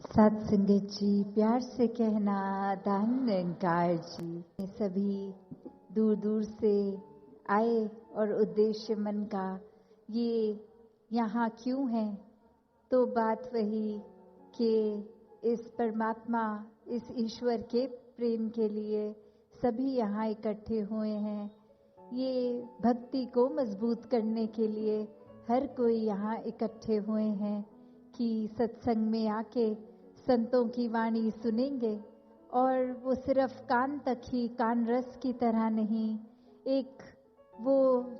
सत्संगत जी, प्यार से कहना दान निरंकार जी। सभी दूर दूर से आए और उद्देश्य मन का ये यहाँ क्यों है, तो बात वही कि इस परमात्मा, इस ईश्वर के प्रेम के लिए सभी यहाँ इकट्ठे हुए हैं। ये भक्ति को मजबूत करने के लिए हर कोई यहाँ इकट्ठे हुए हैं कि सत्संग में आके संतों की वाणी सुनेंगे, और वो सिर्फ कान तक ही, कान रस की तरह नहीं, एक वो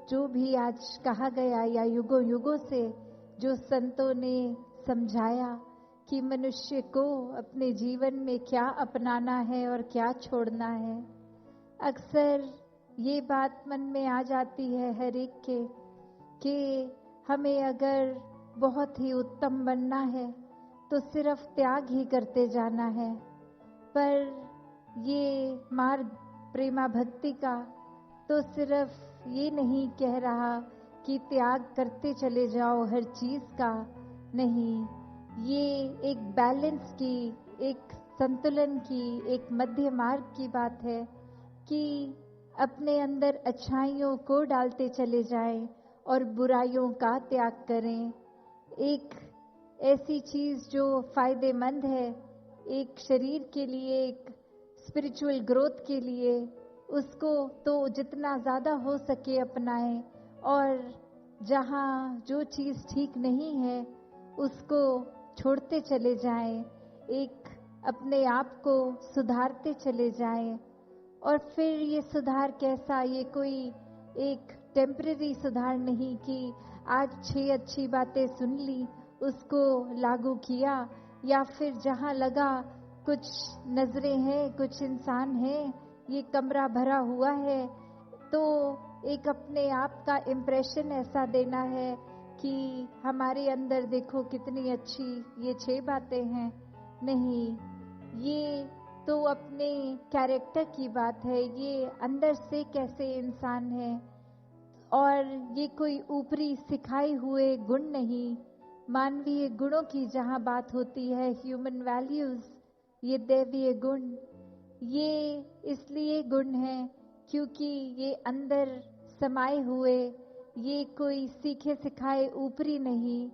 जो भी आज कहा गया या युगों युगों से जो संतों ने समझाया कि मनुष्य को अपने जीवन में क्या अपनाना है और क्या छोड़ना है। अक्सर ये बात मन में आ जाती है हर एक के कि हमें अगर बहुत ही उत्तम बनना है तो सिर्फ त्याग ही करते जाना है। पर ये मार्ग प्रेमा भक्ति का तो सिर्फ ये नहीं कह रहा कि त्याग करते चले जाओ हर चीज का, नहीं, ये एक बैलेंस की, एक संतुलन की, एक मध्य मार्ग की बात है कि अपने अंदर अच्छाइयों को डालते चले जाएं और बुराइयों का त्याग करें। एक ऐसी चीज जो फायदेमंद है एक शरीर के लिए, एक स्पिरिचुअल ग्रोथ के लिए, उसको तो जितना ज्यादा हो सके अपनाएं, और जहाँ जो चीज ठीक नहीं है उसको छोड़ते चले जाएं, एक अपने आप को सुधारते चले जाएं। और फिर ये सुधार कैसा, ये कोई एक टेम्परेरी सुधार नहीं कि आज 6 अच्छी बातें सुन ली, उसको लागू किया, या फिर जहाँ लगा कुछ नजरें हैं, कुछ इंसान हैं, ये कमरा भरा हुआ है तो एक अपने आप का इम्प्रेशन ऐसा देना है कि हमारे अंदर देखो कितनी अच्छी ये 6 बातें हैं। नहीं, ये तो अपने कैरेक्टर की बात है, ये अंदर से कैसे इंसान है, और ये कोई ऊपरी सिखाए हुए गुण नहीं। मानवीय गुणों की जहाँ बात होती है, ह्यूमन वैल्यूज, ये दैवीय गुण, ये इसलिए गुण हैं क्योंकि ये अंदर समाये हुए, ये कोई सीखे सिखाए ऊपरी नहीं।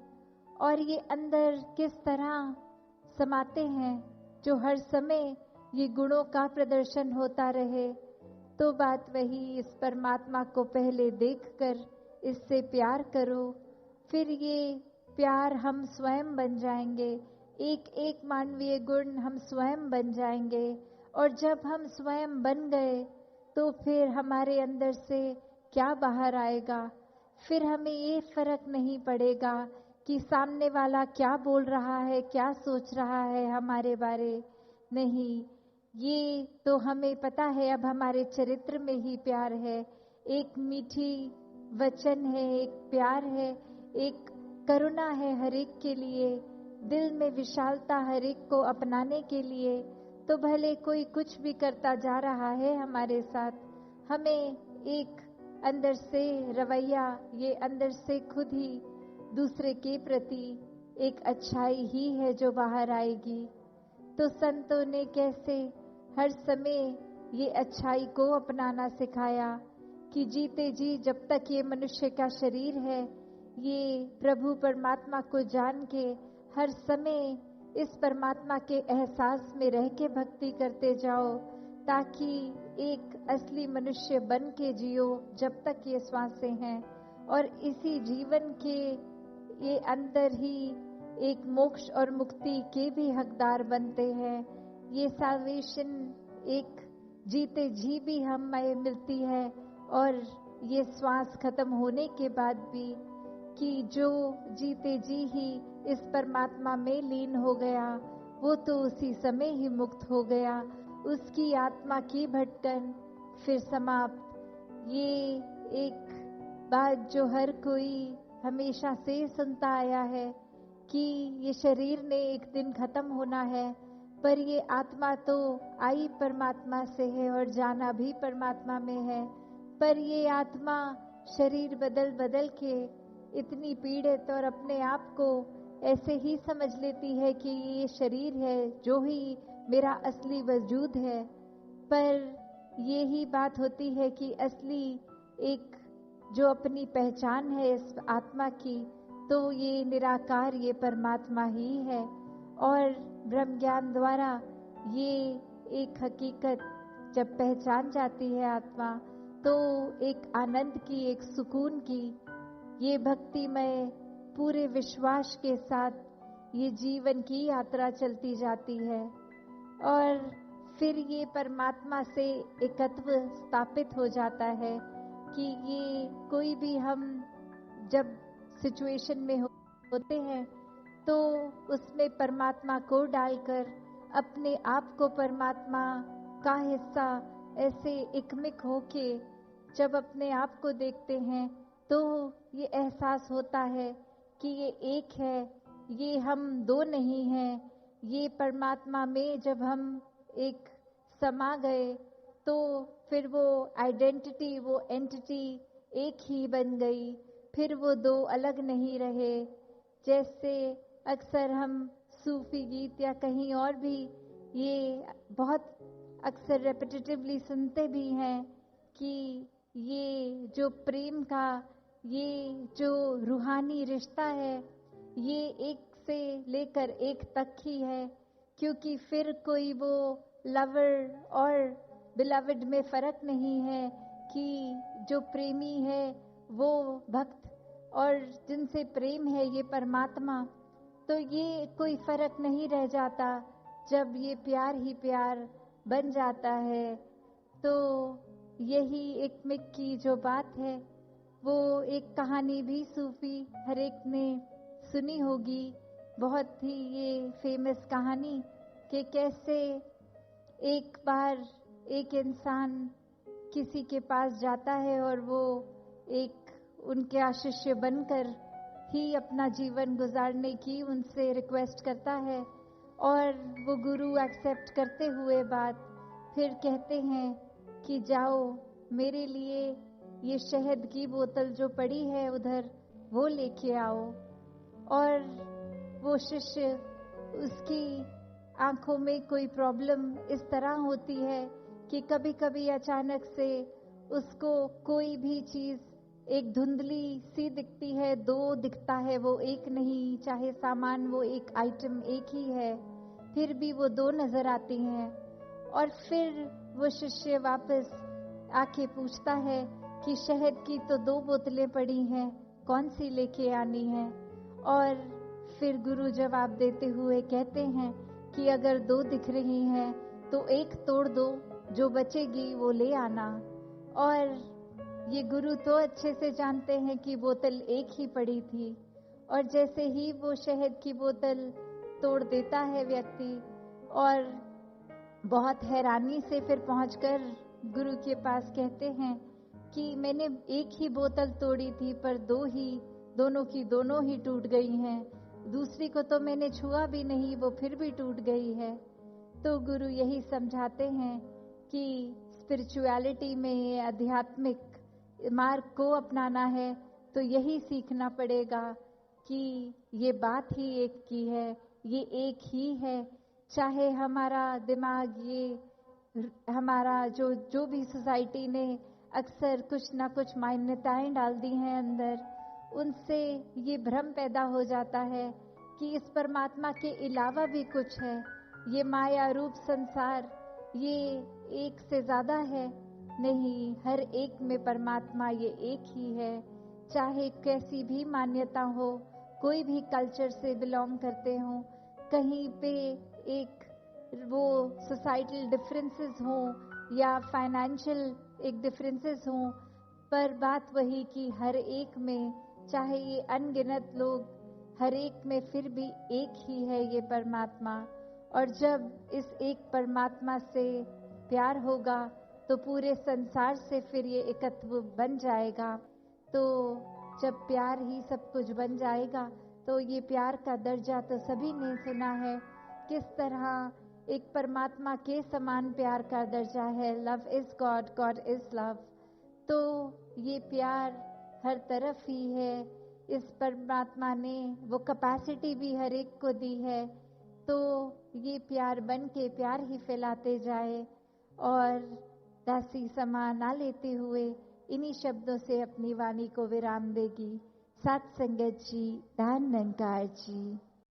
और ये अंदर किस तरह समाते हैं, जो हर समय ये गुणों का प्रदर्शन होता रहे। तो बात वही, इस परमात्मा को पहले देखकर इससे प्यार करो, फिर ये प्यार हम स्वयं बन जाएंगे, एक एक मानवीय गुण हम स्वयं बन जाएंगे। और जब हम स्वयं बन गए तो फिर हमारे अंदर से क्या बाहर आएगा, फिर हमें ये फर्क नहीं पड़ेगा कि सामने वाला क्या बोल रहा है, क्या सोच रहा है हमारे बारे। नहीं, ये तो हमें पता है, अब हमारे चरित्र में ही प्यार है, एक मीठी वचन है, एक प्यार है, एक करुणा है हर एक के लिए, दिल में विशालता हर एक को अपनाने के लिए। तो भले कोई कुछ भी करता जा रहा है हमारे साथ, हमें एक अंदर से रवैया, ये अंदर से खुद ही दूसरे के प्रति एक अच्छाई ही है जो बाहर आएगी। तो संतों ने कैसे हर समय ये अच्छाई को अपनाना सिखाया कि जीते जी जब तक ये मनुष्य का शरीर है, ये प्रभु परमात्मा को जान के हर समय इस परमात्मा के एहसास में रह के भक्ति करते जाओ, ताकि एक असली मनुष्य बन के जियो जब तक ये श्वासें हैं। और इसी जीवन के ये अंदर ही एक मोक्ष और मुक्ति के भी हकदार बनते हैं। ये साल्वेशन एक जीते जी भी हमें मिलती है, और ये श्वास खत्म होने के बाद भी, कि जो जीते जी ही इस परमात्मा में लीन हो गया वो तो उसी समय ही मुक्त हो गया, उसकी आत्मा की भटकन फिर समाप्त। ये एक बात जो हर कोई हमेशा से सुनता आया है कि ये शरीर ने एक दिन खत्म होना है, पर ये आत्मा तो आई परमात्मा से है और जाना भी परमात्मा में है। पर ये आत्मा शरीर बदल बदल के इतनी पीड़ित और अपने आप को ऐसे ही समझ लेती है कि ये शरीर है जो ही मेरा असली वजूद है। पर ये ही बात होती है कि असली एक जो अपनी पहचान है इस आत्मा की, तो ये निराकार, ये परमात्मा ही है। और ब्रह्म ज्ञान द्वारा ये एक हकीकत जब पहचान जाती है आत्मा, तो एक आनंद की, एक सुकून की, ये भक्तिमय पूरे विश्वास के साथ ये जीवन की यात्रा चलती जाती है। और फिर ये परमात्मा से एकत्व स्थापित हो जाता है कि ये कोई भी हम जब सिचुएशन में होते हैं तो उसमें परमात्मा को डालकर अपने आप को परमात्मा का हिस्सा ऐसे एकमिक होके जब अपने आप को देखते हैं तो ये एहसास होता है कि ये एक है, ये हम दो नहीं हैं। ये परमात्मा में जब हम एक समा गए तो फिर वो आइडेंटिटी, वो एंटिटी एक ही बन गई, फिर वो दो अलग नहीं रहे। जैसे अक्सर हम सूफी गीत या कहीं और भी ये बहुत अक्सर रेपिटेटिवली सुनते भी हैं कि ये जो प्रेम का ये जो रूहानी रिश्ता है, ये एक से लेकर एक तक ही है, क्योंकि फिर कोई वो लवर और बिलवड में फर्क नहीं है कि जो प्रेमी है वो भक्त और जिनसे प्रेम है ये परमात्मा। तो ये कोई फर्क नहीं रह जाता जब ये प्यार ही प्यार बन जाता है। तो यही एक मिक की जो बात है, वो एक कहानी भी सूफी हर एक ने सुनी होगी, बहुत ही ये फेमस कहानी कि कैसे एक बार एक इंसान किसी के पास जाता है और वो एक उनके शिष्य बनकर ही अपना जीवन गुजारने की उनसे रिक्वेस्ट करता है। और वो गुरु एक्सेप्ट करते हुए बात फिर कहते हैं कि जाओ मेरे लिए ये शहद की बोतल जो पड़ी है उधर वो लेके आओ। और वो शिष्य, उसकी आंखों में कोई प्रॉब्लम इस तरह होती है कि कभी कभी अचानक से उसको कोई भी चीज एक धुंधली सी दिखती है, दो दिखता है, वो एक नहीं, चाहे सामान वो एक आइटम एक ही है, फिर भी वो दो नजर आती हैं। और फिर वो शिष्य वापस आके पूछता है कि शहद की तो दो बोतलें पड़ी हैं, कौन सी लेके आनी है। और फिर गुरु जवाब देते हुए कहते हैं कि अगर दो दिख रही हैं तो एक तोड़ दो, जो बचेगी वो ले आना। और ये गुरु तो अच्छे से जानते हैं कि बोतल एक ही पड़ी थी। और जैसे ही वो शहद की बोतल तोड़ देता है व्यक्ति, और बहुत हैरानी से फिर पहुंचकर गुरु के पास कहते हैं कि मैंने एक ही बोतल तोड़ी थी पर दोनों की दोनों ही टूट गई हैं, दूसरी को तो मैंने छुआ भी नहीं, वो फिर भी टूट गई है। तो गुरु यही समझाते हैं कि स्पिरिचुअलिटी में ये आध्यात्मिक मार्ग को अपनाना है तो यही सीखना पड़ेगा कि ये बात ही एक की है, ये एक ही है। चाहे हमारा दिमाग, ये हमारा जो भी सोसाइटी ने अक्सर कुछ ना कुछ मान्यताएं डाल दी हैं अंदर, उनसे ये भ्रम पैदा हो जाता है कि इस परमात्मा के अलावा भी कुछ है। ये माया रूप संसार ये एक से ज्यादा है, नहीं, हर एक में परमात्मा ये एक ही है। चाहे कैसी भी मान्यता हो, कोई भी कल्चर से बिलोंग करते हो, कहीं पे एक वो सोसाइटल डिफरेंसेस हो या फाइनेंशियल एक डिफरेंसेस हो, पर बात वही कि हर एक में, चाहे ये अनगिनत लोग, हर एक में फिर भी एक ही है ये परमात्मा। और जब इस एक परमात्मा से प्यार होगा तो पूरे संसार से फिर ये एकत्व बन जाएगा। तो जब प्यार ही सब कुछ बन जाएगा तो ये प्यार का दर्जा तो सभी ने सुना है, किस तरह एक परमात्मा के समान प्यार का दर्जा है। Love is God, God is love. तो ये प्यार हर तरफ ही है, इस परमात्मा ने वो कैपेसिटी भी हर एक को दी है, तो ये प्यार बन के प्यार ही फैलाते जाए और दासी समा ना लेते हुए इन्हीं शब्दों से अपनी वाणी को विराम देगी। सत संगत जी, धन निरंकार जी।